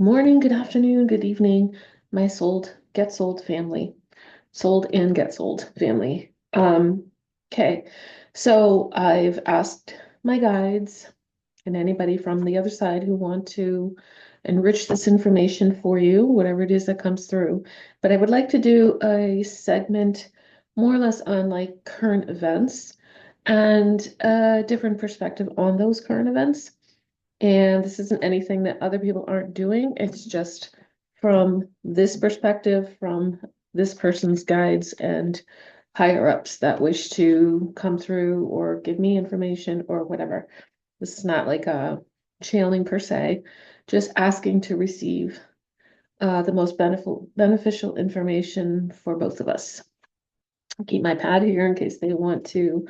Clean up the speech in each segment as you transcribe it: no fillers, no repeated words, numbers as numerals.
Morning, good afternoon, good evening, my get sold family, sold and get sold family. Okay, so I've asked my guides and anybody from the other side who want to enrich this information for you, whatever it is that comes through. But I would like to do a segment more or less on like current events and a different perspective on those current events. And this isn't anything that other people aren't doing. It's just from this perspective, from this person's guides and higher ups that wish to come through or give me information or whatever. This is not like a channeling per se, just asking to receive the most beneficial information for both of us. I'll keep my pad here in case they want to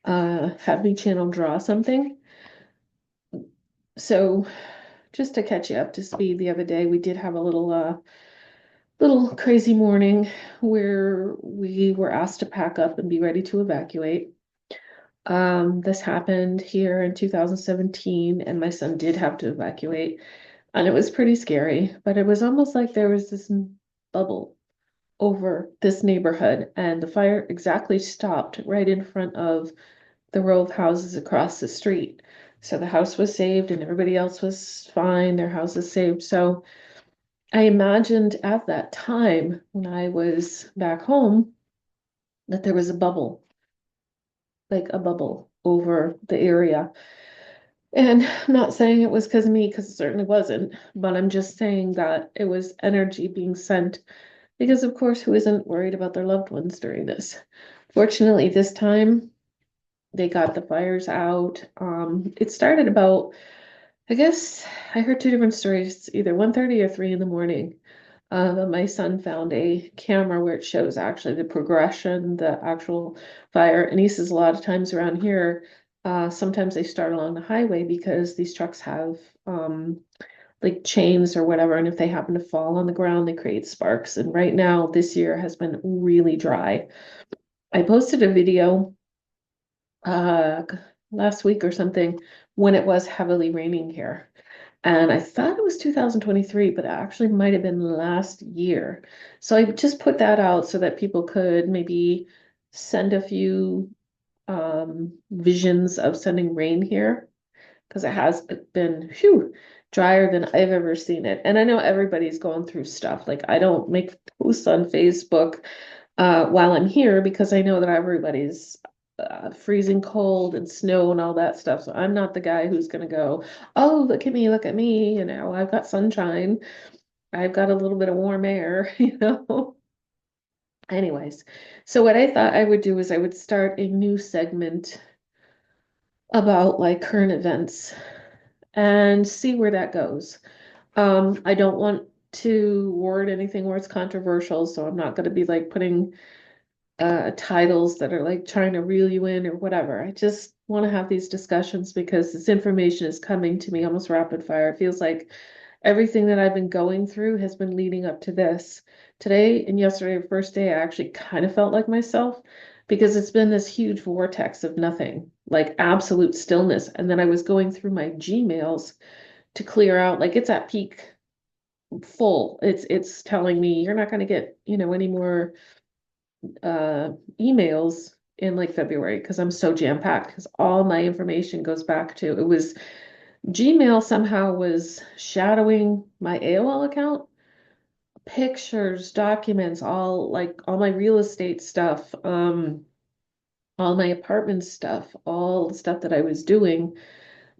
have me channel draw something. So just to catch you up to speed, the other day we did have a little crazy morning where we were asked to pack up and be ready to evacuate. This happened here in 2017, and my son did have to evacuate, and it was pretty scary, but it was almost like there was this bubble over this neighborhood, and the fire exactly stopped right in front of the row of houses across the street. So the house was saved and everybody else was fine, their house is saved. So I imagined at that time when I was back home that there was a bubble, like a bubble over the area. And I'm not saying it was because of me, because it certainly wasn't, but I'm just saying that it was energy being sent because, of course, who isn't worried about their loved ones during this? Fortunately, this time they got the fires out. It started about, I guess I heard two different stories, either 1:30 or 3 in the morning. But my son found a camera where it shows actually the progression, the actual fire. And he says a lot of times around here, sometimes they start along the highway because these trucks have like chains or whatever. And if they happen to fall on the ground, they create sparks. And right now, this year has been really dry. I posted a video uh last week or something when it was heavily raining here. And I thought it was 2023, but it actually might have been last year. So I just put that out so that people could maybe send a few visions of sending rain here because it has been drier than I've ever seen it. And I know everybody's going through stuff. Like I don't make posts on Facebook while I'm here because I know that everybody's freezing cold and snow and all that stuff. So I'm not the guy who's going to go, oh, look at me. You know, I've got sunshine. I've got a little bit of warm air, you know. Anyways, so what I thought I would do is I would start a new segment about like current events and see where that goes. I don't want to word anything where it's controversial, so I'm not going to be like putting titles that are like trying to reel you in or whatever. I just want to have these discussions because this information is coming to me almost rapid fire. It feels like everything that I've been going through has been leading up to this. Today and yesterday, the first day, I actually kind of felt like myself because it's been this huge vortex of nothing, like absolute stillness. And then I was going through my Gmails to clear out, like it's at peak full. It's telling me you're not going to get, any more uh emails in like February because I'm so jam-packed because all my information goes back to it was Gmail somehow was shadowing my AOL account, pictures, documents, all my real estate stuff, all my apartment stuff, all the stuff that I was doing,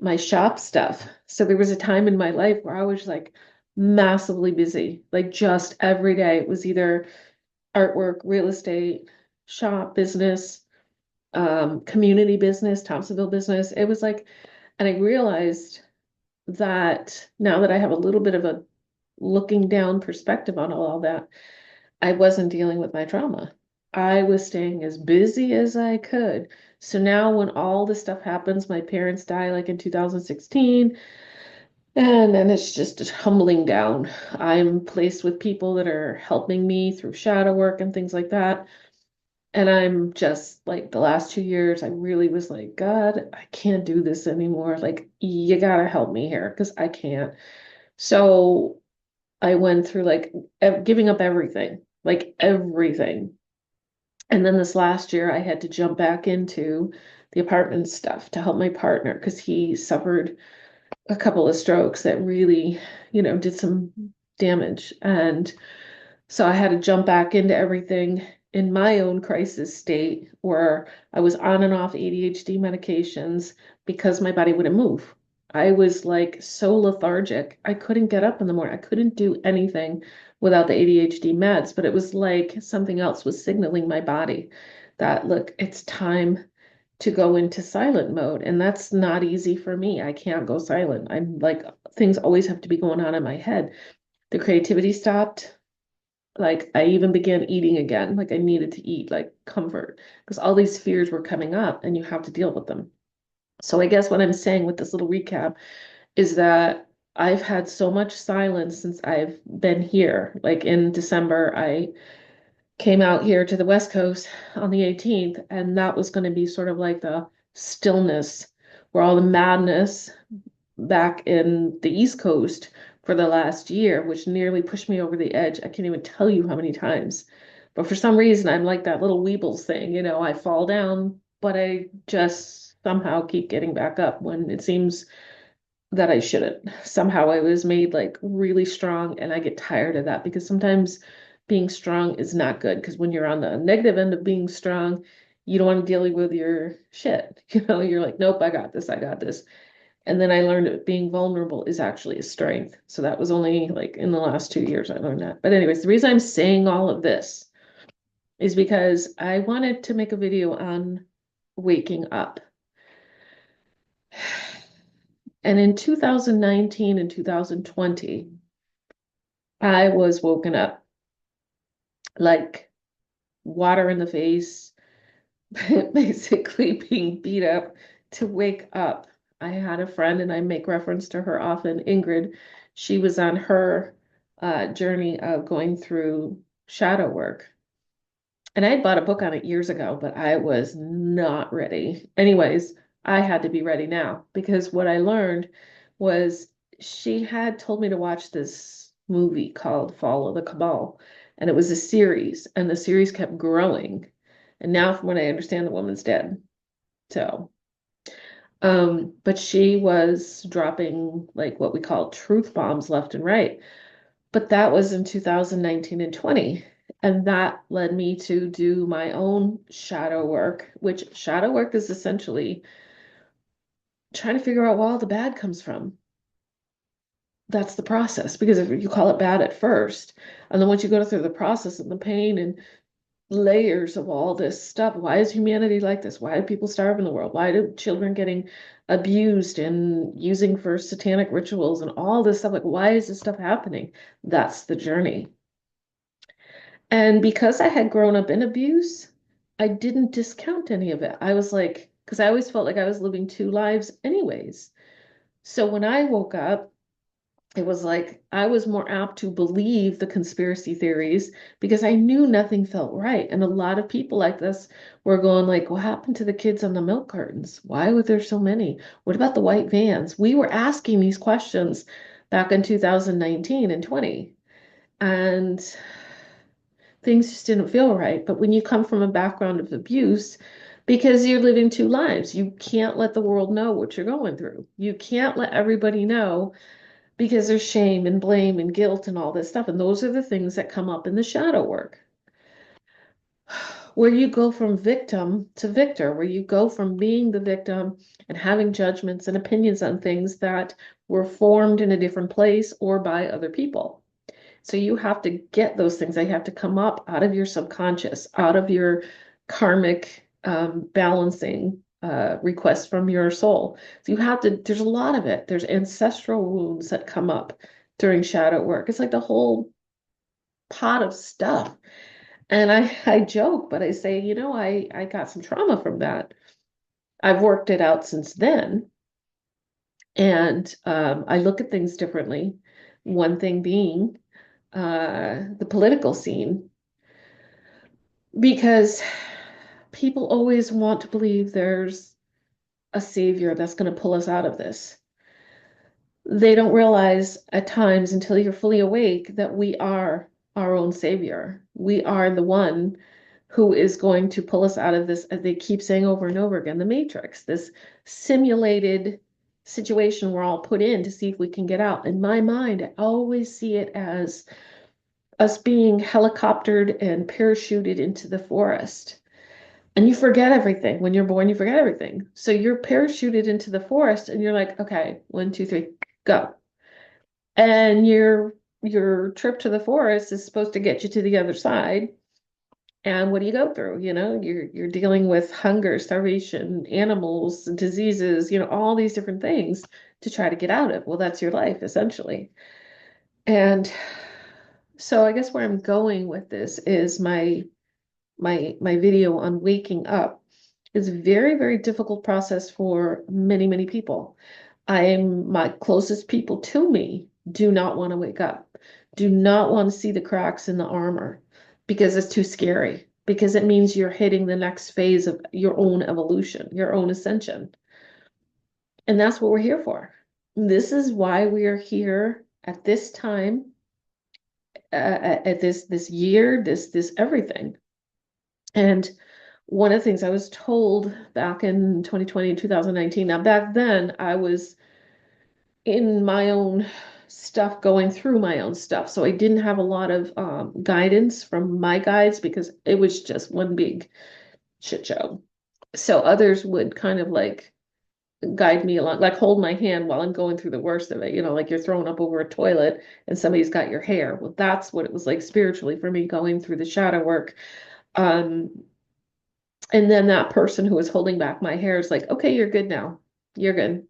my shop stuff. So there was a time in my life where I was like massively busy, like just every day. It was either artwork, real estate, shop business, community business, Thompsonville business. It was like, and I realized that now that I have a little bit of a looking down perspective on all that, I wasn't dealing with my trauma. I was staying as busy as I could. So now when all this stuff happens, my parents die like in 2016, and then it's just humbling down. I'm placed with people that are helping me through shadow work and things like that. And I'm just like the last 2 years, I really was like, God, I can't do this anymore. Like, you gotta help me here because I can't. So I went through like giving up everything, like everything. And then this last year, I had to jump back into the apartment stuff to help my partner because he suffered a couple of strokes that really, did some damage. And so I had to jump back into everything in my own crisis state where I was on and off ADHD medications because my body wouldn't move. I was like so lethargic. I couldn't get up in the morning. I couldn't do anything without the ADHD meds, but it was like something else was signaling my body that, look, it's time to go into silent mode. And that's not easy for me. I can't go silent. I'm like, things always have to be going on in my head. The creativity stopped. Like I even began eating again. Like I needed to eat, like comfort, because all these fears were coming up and you have to deal with them. So I guess what I'm saying with this little recap is that I've had so much silence since I've been here. Like in December, I came out here to the West Coast on the 18th, and that was going to be sort of like the stillness where all the madness back in the East Coast for the last year, which nearly pushed me over the edge. I can't even tell you how many times. But for some reason, I'm like that little Weebles thing, I fall down, but I just somehow keep getting back up when it seems that I shouldn't. Somehow I was made like really strong, and I get tired of that because sometimes being strong is not good because when you're on the negative end of being strong, you don't want to deal with your shit. You're like, nope, I got this, I got this. And then I learned that being vulnerable is actually a strength. So that was only like in the last 2 years I learned that. But anyways, the reason I'm saying all of this is because I wanted to make a video on waking up. And in 2019 and 2020, I was woken up like water in the face, basically being beat up to wake up. I had a friend, and I make reference to her often, Ingrid. She was on her journey of going through shadow work. And I had bought a book on it years ago, but I was not ready. Anyways, I had to be ready now because what I learned was she had told me to watch this movie called Fall of the Cabal, and it was a series, and the series kept growing. And now, from what I understand, the woman's dead. So, but she was dropping like what we call truth bombs left and right. But that was in 2019 and 20. And that led me to do my own shadow work, which shadow work is essentially trying to figure out where all the bad comes from. That's the process. Because if you call it bad at first, and then once you go through the process and the pain and layers of all this stuff, why is humanity like this? Why do people starve in the world? Why do children getting abused and using for satanic rituals and all this stuff? Like, why is this stuff happening? That's the journey. And because I had grown up in abuse, I didn't discount any of it. I was like, because I always felt like I was living two lives anyways. So when I woke up, it was like I was more apt to believe the conspiracy theories because I knew nothing felt right. And a lot of people like this were going like, what happened to the kids on the milk cartons? Why were there so many? What about the white vans? We were asking these questions back in 2019 and 20. And things just didn't feel right. But when you come from a background of abuse, because you're living two lives, you can't let the world know what you're going through. You can't let everybody know because there's shame and blame and guilt and all this stuff. And those are the things that come up in the shadow work, where you go from victim to victor, where you go from being the victim and having judgments and opinions on things that were formed in a different place or by other people. So you have to get those things. They have to come up out of your subconscious, out of your karmic balancing requests from your soul. So you have to, there's a lot of it. There's ancestral wounds that come up during shadow work. It's like the whole pot of stuff. And I joke, but I say, I got some trauma from that. I've worked it out since then. And I look at things differently. One thing being the political scene because people always want to believe there's a savior that's going to pull us out of this. They don't realize at times until you're fully awake that we are our own savior. We are the one who is going to pull us out of this, as they keep saying over and over again, the matrix, this simulated situation we're all put in to see if we can get out. In my mind, I always see it as us being helicoptered and parachuted into the forest. And you forget everything. When you're born, you forget everything. So you're parachuted into the forest and you're like, okay, one, two, three, go. And your trip to the forest is supposed to get you to the other side. And what do you go through? You're dealing with hunger, starvation, animals, diseases, all these different things to try to get out of. Well, that's your life essentially. And so I guess where I'm going with this is my video on waking up is a very, very difficult process for many, many people. My closest people to me do not want to wake up, do not want to see the cracks in the armor because it's too scary, because it means you're hitting the next phase of your own evolution, your own ascension. And that's what we're here for. This is why we are here at this time, at this year, this everything. And one of the things I was told back in 2020 and 2019, now back then I was in my own stuff, going through my own stuff. So I didn't have a lot of guidance from my guides because it was just one big shit show. So others would kind of like guide me along, like hold my hand while I'm going through the worst of it, like you're thrown up over a toilet and somebody's got your hair. Well, that's what it was like spiritually for me going through the shadow work. Um, and then that person who was holding back my hair is like, okay, you're good now. You're good.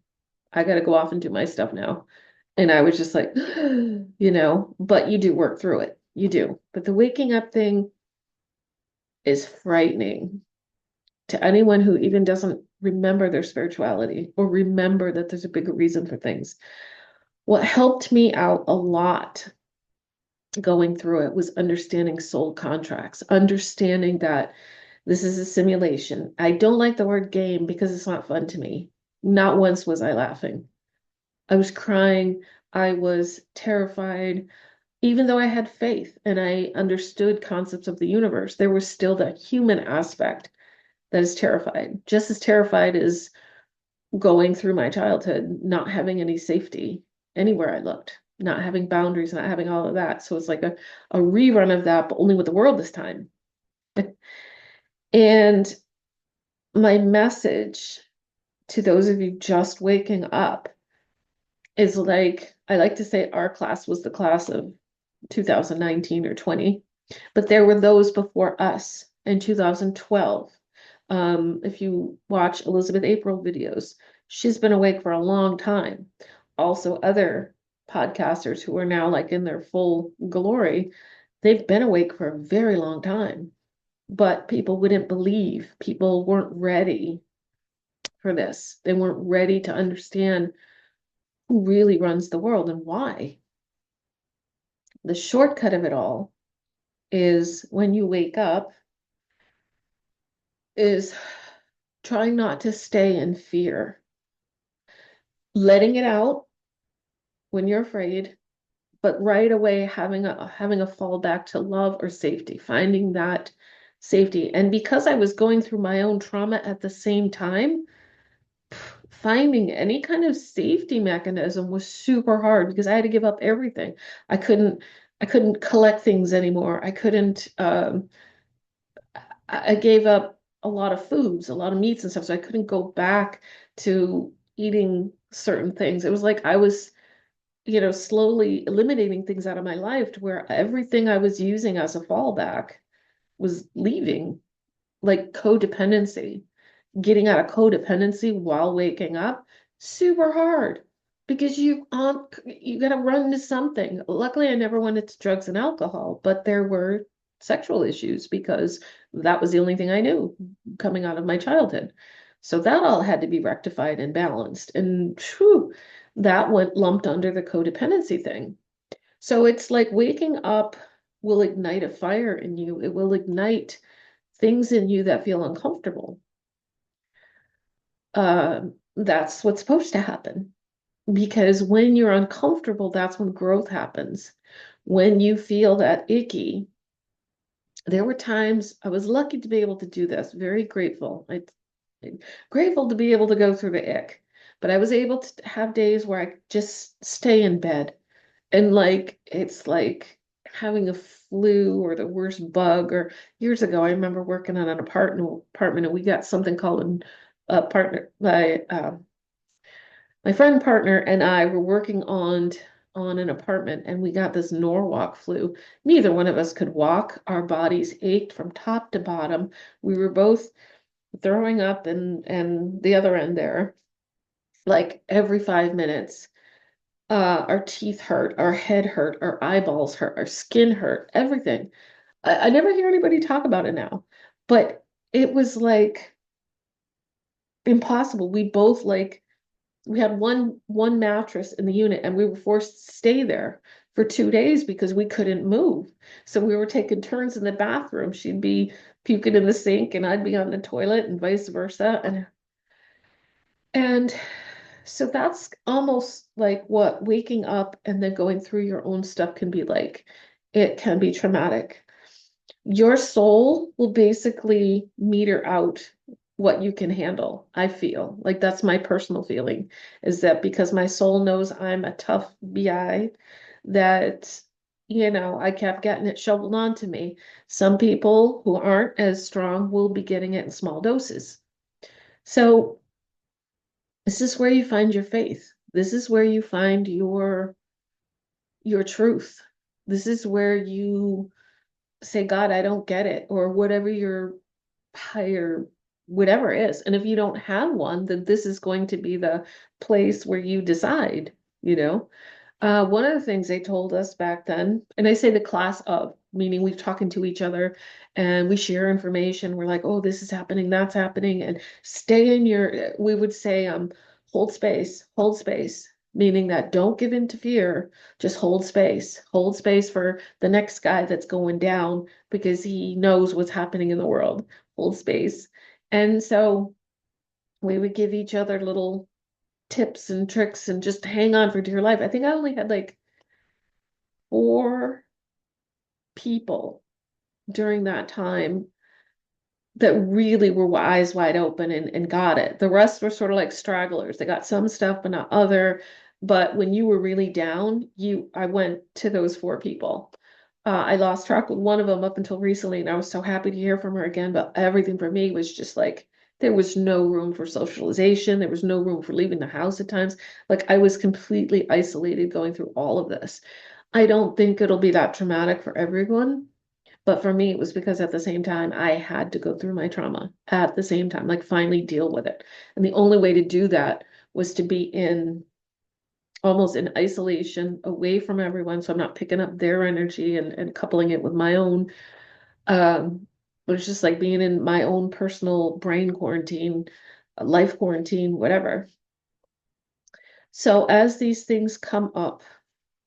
I got to go off and do my stuff now. And I was just like, but you do work through it. You do. But the waking up thing is frightening to anyone who even doesn't remember their spirituality or remember that there's a bigger reason for things. What helped me out a lot going through it was understanding soul contracts, understanding that this is a simulation. I don't like the word game because it's not fun to me. Not once was I laughing. I was crying. I was terrified. Even though I had faith and I understood concepts of the universe, there was still that human aspect that is terrified. Just as terrified as going through my childhood, not having any safety anywhere I looked, not having boundaries, not having all of that. So it's like a rerun of that, but only with the world this time. And my message to those of you just waking up is like, I like to say our class was the class of 2019 or 20, but there were those before us in 2012. If you watch Elizabeth April videos, she's been awake for a long time. Also, other podcasters who are now like in their full glory, they've been awake for a very long time, but people wouldn't believe. People weren't ready for this. They weren't ready to understand who really runs the world and why. The shortcut of it all is when you wake up is trying not to stay in fear, letting it out when you're afraid, but right away having a fallback to love or safety, finding that safety. And because I was going through my own trauma at the same time, finding any kind of safety mechanism was super hard because I had to give up everything. I couldn't collect things anymore. I gave up a lot of foods, a lot of meats and stuff, so I couldn't go back to eating certain things. It was like I was, slowly eliminating things out of my life to where everything I was using as a fallback was leaving, like codependency. Getting out of codependency while waking up, super hard because you got to run into something. Luckily, I never went into drugs and alcohol, but there were sexual issues because that was the only thing I knew coming out of my childhood. So that all had to be rectified and balanced. And whew, that went lumped under the codependency thing. So it's like waking up will ignite a fire in you. It will ignite things in you that feel uncomfortable. That's what's supposed to happen. Because when you're uncomfortable, that's when growth happens. When you feel that icky, there were times I was lucky to be able to do this, very grateful. Grateful to be able to go through the ick. But I was able to have days where I just stay in bed and like it's like having a flu or the worst bug. Or years ago, I remember working on an apartment and we got something called a partner. My friend partner and I were working on an apartment and we got this Norwalk flu. Neither one of us could walk. Our bodies ached from top to bottom. We were both throwing up and the other end there, like every 5 minutes. Our teeth hurt, our head hurt, our eyeballs hurt, our skin hurt, everything. I never hear anybody talk about it now, but it was like impossible. We both like we had one mattress in the unit and we were forced to stay there for 2 days because we couldn't move. So we were taking turns in the bathroom. She'd be puking in the sink and I'd be on the toilet and vice versa. And so that's almost like what waking up and then going through your own stuff can be like. It can be traumatic. Your soul will basically meter out what you can handle. I feel like that's my personal feeling is that because my soul knows I'm a tough BI, that, I kept getting it shoveled onto me. Some people who aren't as strong will be getting it in small doses. So this is where you find your faith. This is where you find your truth. This is where you say, God, I don't get it, or whatever your higher whatever is. And if you don't have one, then this is going to be the place where you decide, you know. One of the things they told us back then, and I say the class of, meaning we're talking to each other and we share information. We're like, oh, this is happening, that's happening, and stay in your, we would say, hold space, meaning that don't give in to fear, just hold space for the next guy that's going down because he knows what's happening in the world. Hold space. And so we would give each other little tips and tricks and just hang on for dear life. I think I only had like 4 people during that time that really were eyes wide open and got it. The rest were sort of like stragglers. They got some stuff, but not other. But when you were really down, I went to those 4 people. I lost track with one of them up until recently, and I was so happy to hear from her again. But everything for me was just like there was no room for socialization. There was no room for leaving the house at times. Like I was completely isolated going through all of this. I don't think it'll be that traumatic for everyone, but for me, it was because at the same time, I had to go through my trauma at the same time, like finally deal with it. And the only way to do that was to be in almost in isolation, away from everyone. So I'm not picking up their energy and coupling it with my own. It was just like being in my own personal brain quarantine, life quarantine, whatever. So as these things come up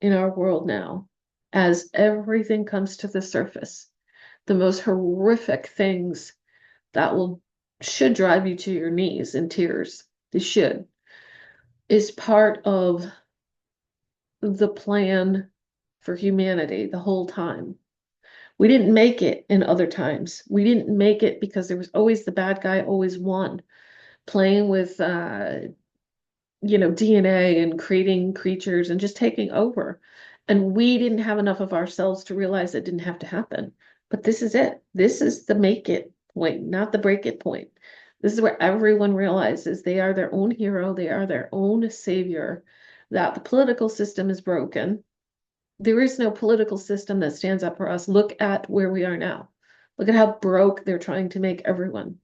in our world now, as everything comes to the surface, the most horrific things that will should drive you to your knees in tears, they should, is part of the plan for humanity the whole time. We didn't make it in other times. We didn't make it because there was always the bad guy always won, playing with DNA and creating creatures and just taking over. And we didn't have enough of ourselves to realize it didn't have to happen. But this is it. This is the make it point, not the break it point. This is where everyone realizes they are their own hero, they are their own savior, that the political system is broken. There is no political system that stands up for us. Look at where we are now. Look at how broke they're trying to make everyone.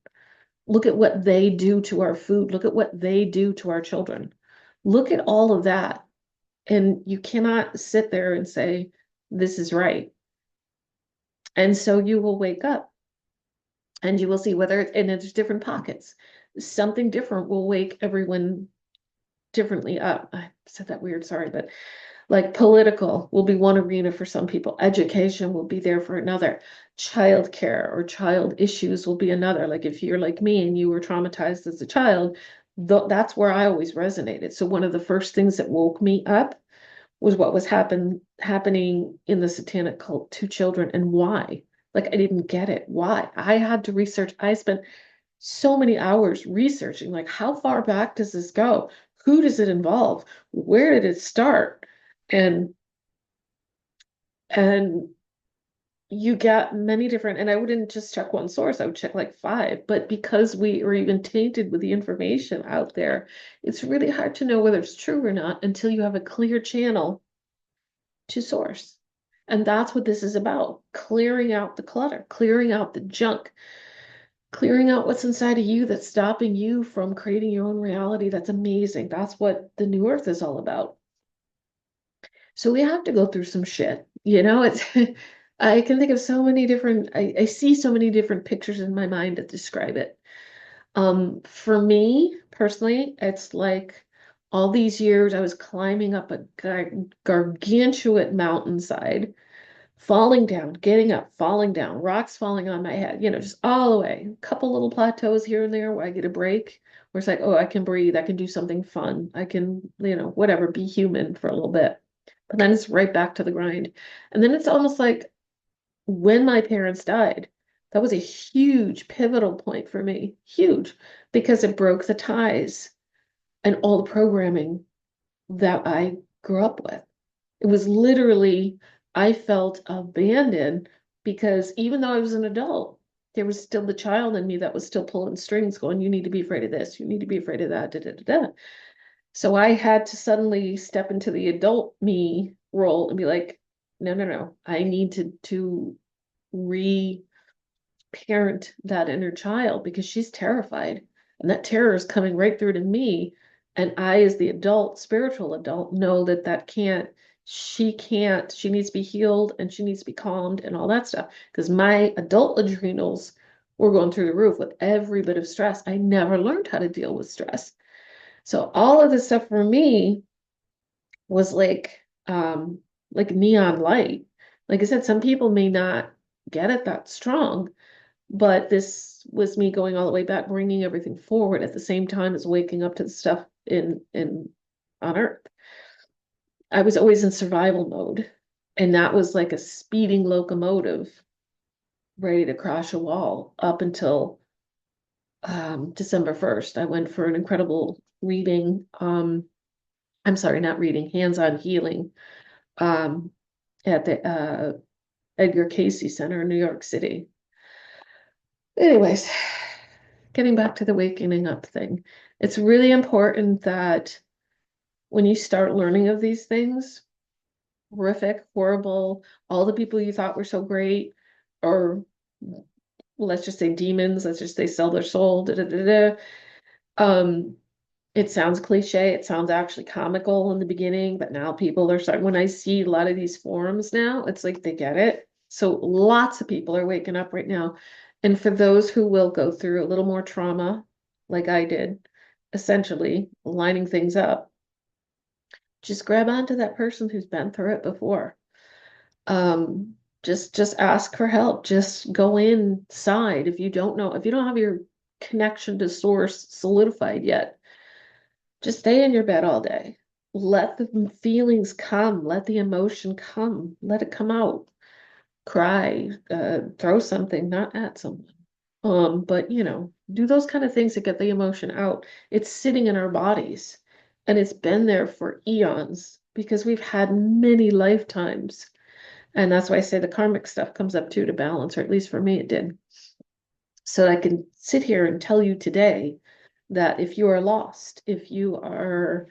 Look at what they do to our food. Look at what they do to our children. Look at all of that. And you cannot sit there and say, this is right. And so you will wake up and you will see whether, and there's different pockets. Something different will wake everyone differently up. I said that weird, sorry, but like political will be one arena for some people. Education will be there for another. Childcare or child issues will be another. Like if you're like me and you were traumatized as a child, That's where I always resonated. So one of the first things that woke me up was what was happening in the satanic cult to children and why. Like I didn't get it. Why? I had to research. I spent so many hours researching, like how far back does this go? Who does it involve? Where did it start? And and you get many different, and I wouldn't just check one source, I would check like five. But because we are even tainted with the information out there, it's really hard to know whether it's true or not until you have a clear channel to source. And that's what this is about, clearing out the clutter, clearing out the junk, clearing out what's inside of you that's stopping you from creating your own reality. That's amazing. That's what the new earth is all about. So we have to go through some shit. It's I can think of so many different I see so many different pictures in my mind that describe it. For me personally, it's like all these years I was climbing up a gargantuan mountainside, falling down, getting up, falling down, rocks falling on my head, just all the way. A couple little plateaus here and there where I get a break, where it's like, oh, I can breathe, I can do something fun, I can, whatever, be human for a little bit. But then it's right back to the grind. And then it's almost like when my parents died, that was a huge pivotal point for me, huge, because it broke the ties and all the programming that I grew up with. It was literally, I felt abandoned because even though I was an adult, there was still the child in me that was still pulling strings, going, you need to be afraid of this, you need to be afraid of that, da, da, da, da. So I had to suddenly step into the adult me role and be like, no, no, no, I need to re parent that inner child because she's terrified. And that terror is coming right through to me. And I, as the adult, spiritual adult, know that she needs to be healed and she needs to be calmed and all that stuff. Because my adult adrenals were going through the roof with every bit of stress. I never learned how to deal with stress. So all of this stuff for me was like neon light. Like I said, some people may not get it that strong, but this was me going all the way back, bringing everything forward at the same time as waking up to the stuff in on Earth. I was always in survival mode, and that was like a speeding locomotive ready to crash a wall up until December 1st. I went for an incredible reading. I'm sorry, not reading, hands-on healing um, at the Edgar Cayce Center in New York City. Anyways, getting back to the waking up thing, it's really important that when you start learning of these things, horrific, horrible, all the people you thought were so great, or let's just say demons, let's just say sell their soul, da da da da. Um, it sounds cliche, it sounds actually comical in the beginning, but now people are starting, when I see a lot of these forums now, it's like they get it. So lots of people are waking up right now. And for those who will go through a little more trauma, like I did, essentially lining things up, just grab onto that person who's been through it before. Um, just ask for help. Just go inside if you don't know, if you don't have your connection to source solidified yet, just stay in your bed all day. Let the feelings come, let the emotion come, let it come out. Cry, throw something, not at someone. But do those kind of things to get the emotion out. It's sitting in our bodies and it's been there for eons because we've had many lifetimes. And that's why I say the karmic stuff comes up too to balance, or at least for me it did. So I can sit here and tell you today that if you are lost, if you are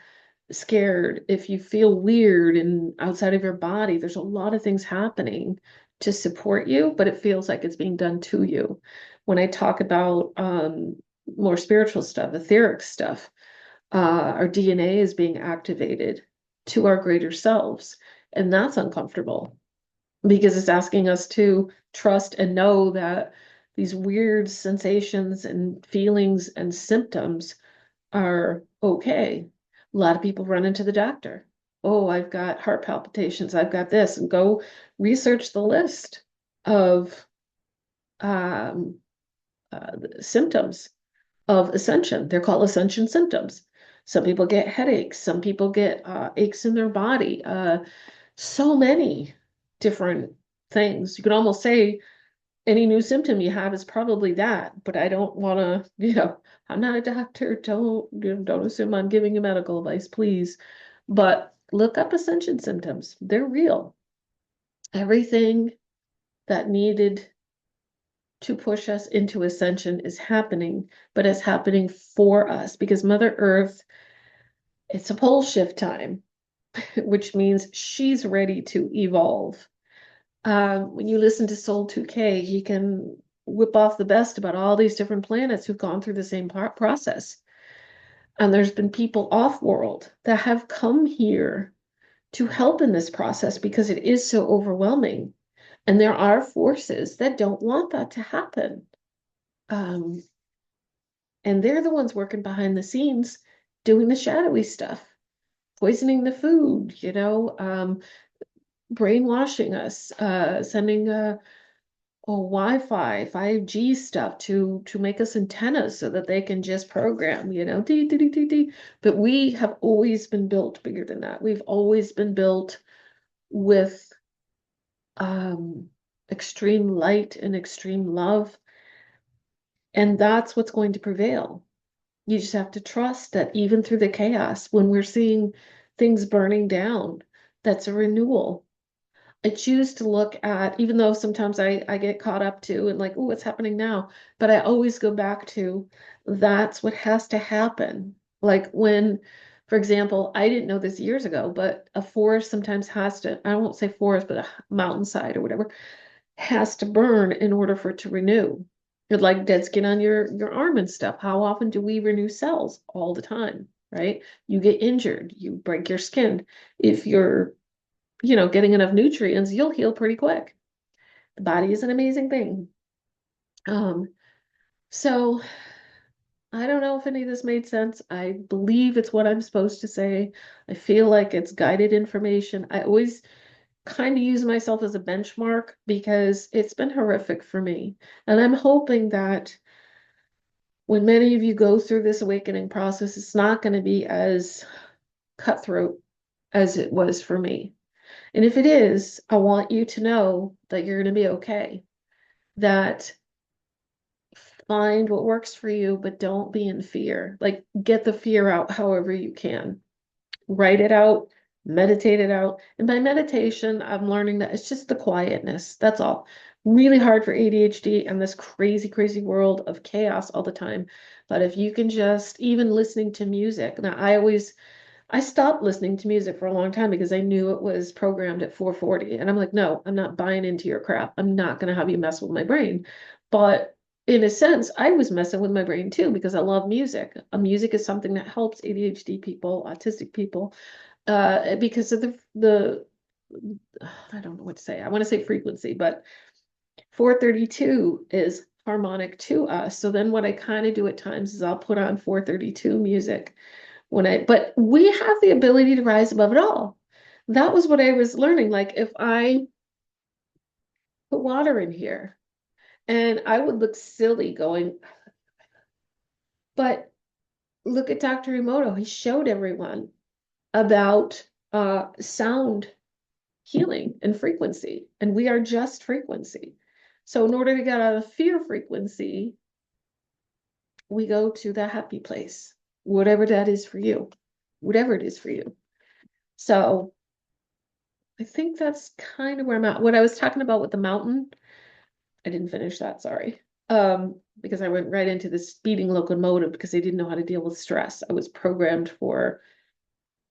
scared, if you feel weird and outside of your body, there's a lot of things happening to support you, but it feels like it's being done to you. When I talk about more spiritual stuff, etheric stuff, our DNA is being activated to our greater selves, and that's uncomfortable because it's asking us to trust and know that these weird sensations and feelings and symptoms are okay. A lot of people run into the doctor. Oh, I've got heart palpitations. I've got this. And go research the list of um, symptoms. of ascension. They're called ascension symptoms. Some people get headaches, some people get aches in their body, so many different things. You could almost say any new symptom you have is probably that, but I don't want to, I'm not a doctor. Don't assume I'm giving you medical advice, please. But look up ascension symptoms. They're real. Everything that needed to push us into ascension is happening, but it's happening for us because Mother Earth, it's a pole shift time, which means she's ready to evolve. When you listen to Soul 2K, he can whip off the best about all these different planets who've gone through the same process. And there's been people off world that have come here to help in this process because it is so overwhelming. And there are forces that don't want that to happen. Um, and they're the ones working behind the scenes doing the shadowy stuff, poisoning the food, brainwashing us, sending Wi-Fi, 5G stuff to make us antennas so that they can just program, dee, dee, dee, dee, dee. But we have always been built bigger than that. We've always been built with extreme light and extreme love, and that's what's going to prevail. You just have to trust that even through the chaos, when we're seeing things burning down, that's a renewal. I choose to look at, even though sometimes I get caught up to and like, oh, what's happening now? But I always go back to that's what has to happen. Like when, for example, I didn't know this years ago, but a forest sometimes has to, I won't say forest, but a mountainside or whatever, has to burn in order for it to renew. It's like dead skin on your arm and stuff. How often do we renew cells? All the time, right? You get injured, you break your skin. If you're getting enough nutrients, you'll heal pretty quick. The body is an amazing thing. Um, so I don't know if any of this made sense. I believe it's what I'm supposed to say. I feel like it's guided information. I always kind of use myself as a benchmark because it's been horrific for me. And I'm hoping that when many of you go through this awakening process, it's not going to be as cutthroat as it was for me. And if it is, I want you to know that you're going to be okay. That find what works for you, but don't be in fear. Like, get the fear out however you can. Write it out, meditate it out. And by meditation, I'm learning that it's just the quietness. That's all. Really hard for ADHD and this crazy, crazy world of chaos all the time. But if you can just, even listening to music. Now, I stopped listening to music for a long time because I knew it was programmed at 440. And I'm like, no, I'm not buying into your crap. I'm not going to have you mess with my brain. But in a sense, I was messing with my brain too because I love music. Music is something that helps ADHD people, autistic people, because of the I don't know what to say. I want to say frequency, but 432 is harmonic to us. So then what I kind of do at times is I'll put on 432 music but we have the ability to rise above it all. That was what I was learning. Like if I put water in here and I would look silly going, but look at Dr. Emoto. He showed everyone about sound healing and frequency, and we are just frequency. So in order to get out of fear frequency, we go to the happy place, whatever that is for you, whatever it is for you. So I think that's kind of where I'm at. What I was talking about with the mountain, I didn't finish that, sorry. Because I went right into the speeding locomotive because I didn't know how to deal with stress. I was programmed for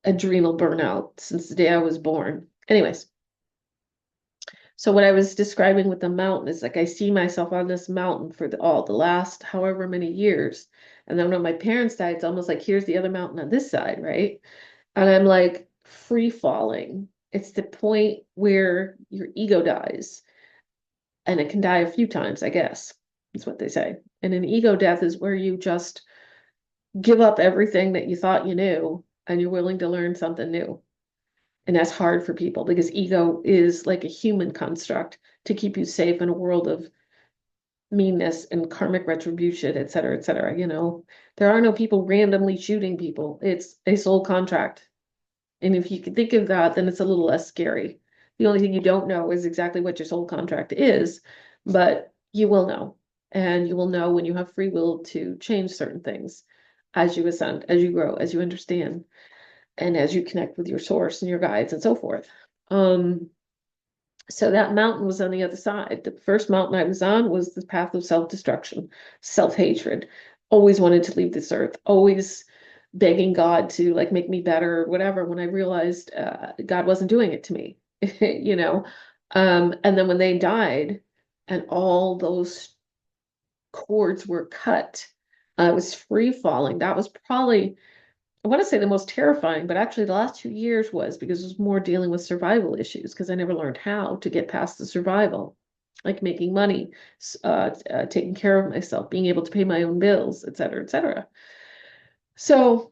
adrenal burnout since the day I was born. Anyways, so what I was describing with the mountain is like I see myself on this mountain for the last however many years. And then when my parents died, it's almost like here's the other mountain on this side, right? And I'm like free falling. It's the point where your ego dies. And it can die a few times, I guess, is what they say. And an ego death is where you just give up everything that you thought you knew and you're willing to learn something new. And that's hard for people because ego is like a human construct to keep you safe in a world of meanness and karmic retribution, et cetera, et cetera. There are no people randomly shooting people. It's a soul contract. And if you can think of that, then it's a little less scary. The only thing you don't know is exactly what your soul contract is, but you will know. And you will know when you have free will to change certain things as you ascend, as you grow, as you understand, and as you connect with your source and your guides and so forth. So that mountain was on the other side. The first mountain I was on was the path of self-destruction, self-hatred. Always wanted to leave this earth, always begging God to like make me better or whatever, when I realized God wasn't doing it to me, you know. And then when they died and all those cords were cut, I was free falling. That was probably, I want to say, the most terrifying, but actually the last 2 years was, because it was more dealing with survival issues, because I never learned how to get past the survival, like making money, taking care of myself, being able to pay my own bills, et cetera, et cetera. So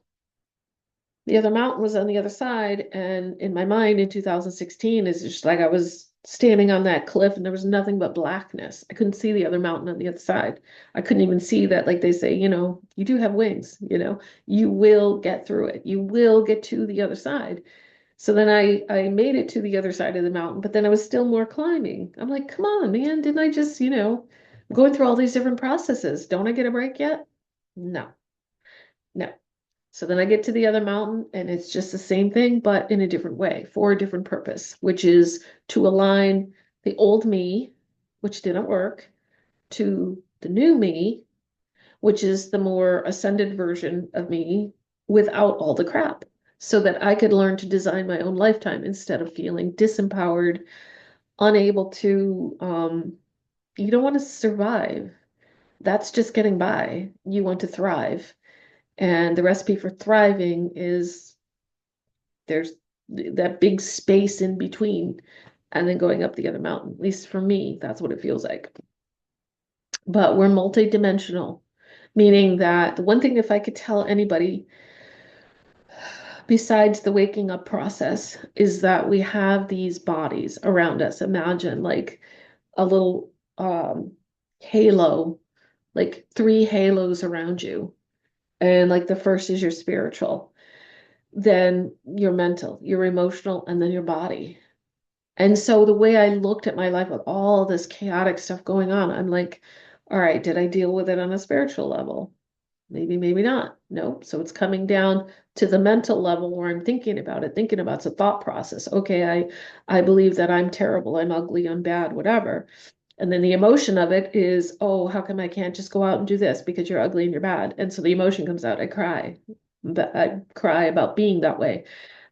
the other mountain was on the other side, and in my mind in 2016, it's just like I was standing on that cliff and there was nothing but blackness. I couldn't see the other mountain on the other side. I couldn't even see that, like they say, you do have wings, you will get through it. You will get to the other side. So then I made it to the other side of the mountain, but then I was still more climbing. I'm like, come on, man, didn't I just, going through all these different processes? Don't I get a break yet? No, no. So then I get to the other mountain and it's just the same thing, but in a different way for a different purpose, which is to align the old me, which didn't work, to the new me, which is the more ascended version of me without all the crap, so that I could learn to design my own lifetime instead of feeling disempowered, unable to, you don't want to survive. That's just getting by. You want to thrive. And the recipe for thriving is there's that big space in between and then going up the other mountain. At least for me, that's what it feels like. But we're multidimensional, meaning that the one thing, if I could tell anybody besides the waking up process, is that we have these bodies around us. Imagine like a little halo, like 3 halos around you. And like the first is your spiritual, then your mental, your emotional, and then your body. And so the way I looked at my life with all this chaotic stuff going on, I'm like, all right, did I deal with it on a spiritual level? Maybe, maybe not. Nope. So it's coming down to the mental level where I'm thinking about it, thinking about it's a thought process. Okay, I believe that I'm terrible, I'm ugly, I'm bad, whatever. And then the emotion of it is, oh, how come I can't just go out and do this because you're ugly and you're bad? And so the emotion comes out. I cry. But I cry about being that way.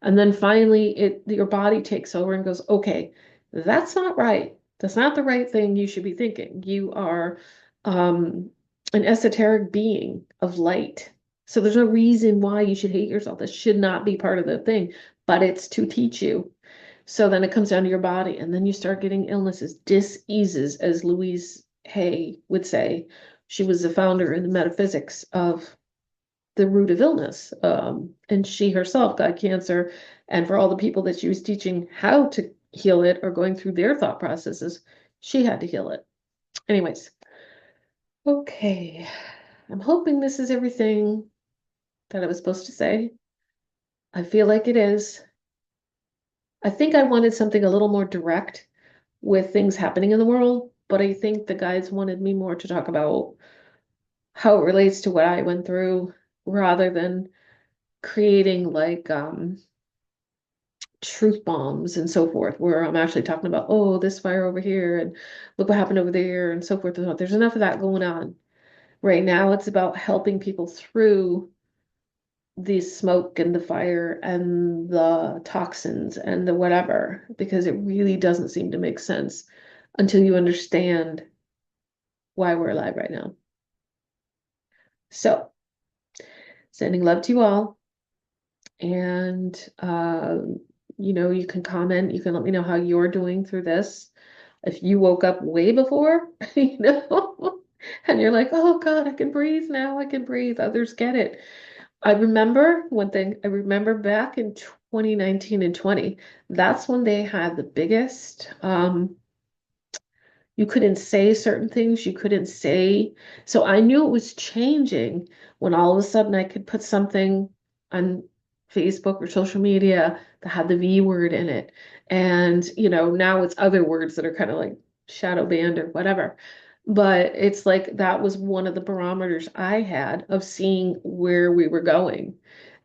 And then finally your body takes over and goes, okay, that's not right. That's not the right thing you should be thinking. You are an esoteric being of light. So there's no reason why you should hate yourself. This should not be part of the thing, but it's to teach you. So then it comes down to your body, and then you start getting illnesses, diseases, as Louise Hay would say. She was the founder in the metaphysics of the root of illness. And she herself got cancer. And for all the people that she was teaching how to heal it or going through their thought processes, she had to heal it. Anyways, okay. I'm hoping this is everything that I was supposed to say. I feel like it is. I think I wanted something a little more direct with things happening in the world, but I think the guides wanted me more to talk about how it relates to what I went through rather than creating like truth bombs and so forth, where I'm actually talking about, oh, this fire over here and look what happened over there and so forth. There's enough of that going on. Right now, it's about helping people through the smoke and the fire and the toxins and the whatever, because it really doesn't seem to make sense until you understand why we're alive right now. So, sending love to you all. And, you can comment, you can let me know how you're doing through this. If you woke up way before, and you're like, oh God, I can breathe now, I can breathe. Others get it. I remember one thing, I remember back in 2019 and 20, that's when they had the biggest You couldn't say certain things. You couldn't say. So I knew it was changing when all of a sudden I could put something on Facebook or social media that had the V word in it. And, now it's other words that are kind of like shadow banned or whatever. But it's like that was one of the barometers I had of seeing where we were going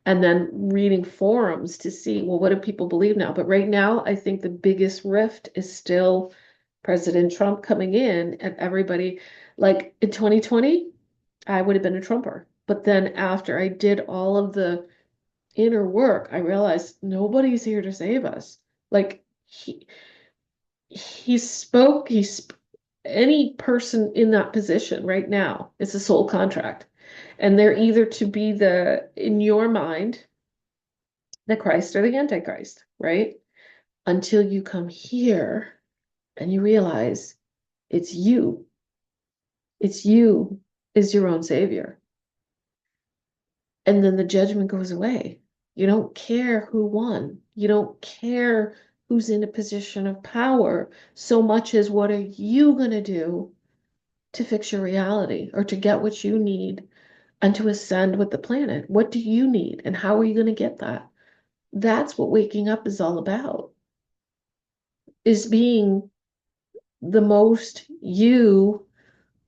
and then reading forums to see, well, what do people believe now? But right now, I think the biggest rift is still President Trump coming in and everybody, like in 2020, I would have been a Trumper. But then after I did all of the inner work, I realized nobody's here to save us. Like he spoke, any person in that position right now is a soul contract. And they're either to be in your mind, the Christ or the Antichrist, right? Until you come here and you realize it's you. It's you is your own savior. And then the judgment goes away. You don't care who won. You don't care who's in a position of power so much as what are you going to do to fix your reality or to get what you need and to ascend with the planet? What do you need and how are you going to get that? That's what waking up is all about, is being the most you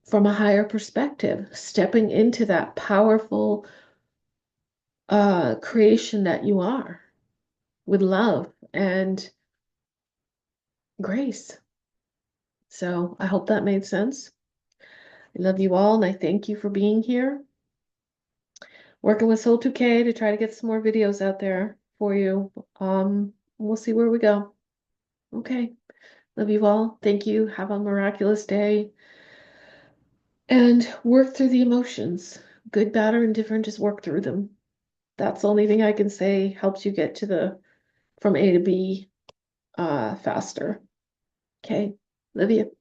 from a higher perspective, stepping into that powerful creation that you are with love and grace. So I hope that made sense. I love you all and I thank you for being here. Working with Soul 2K to try to get some more videos out there for you. We'll see where we go. Okay. Love you all. Thank you. Have a miraculous day. And work through the emotions. Good, bad, or indifferent, just work through them. That's the only thing I can say helps you get to from A to B faster. Okay. Love you.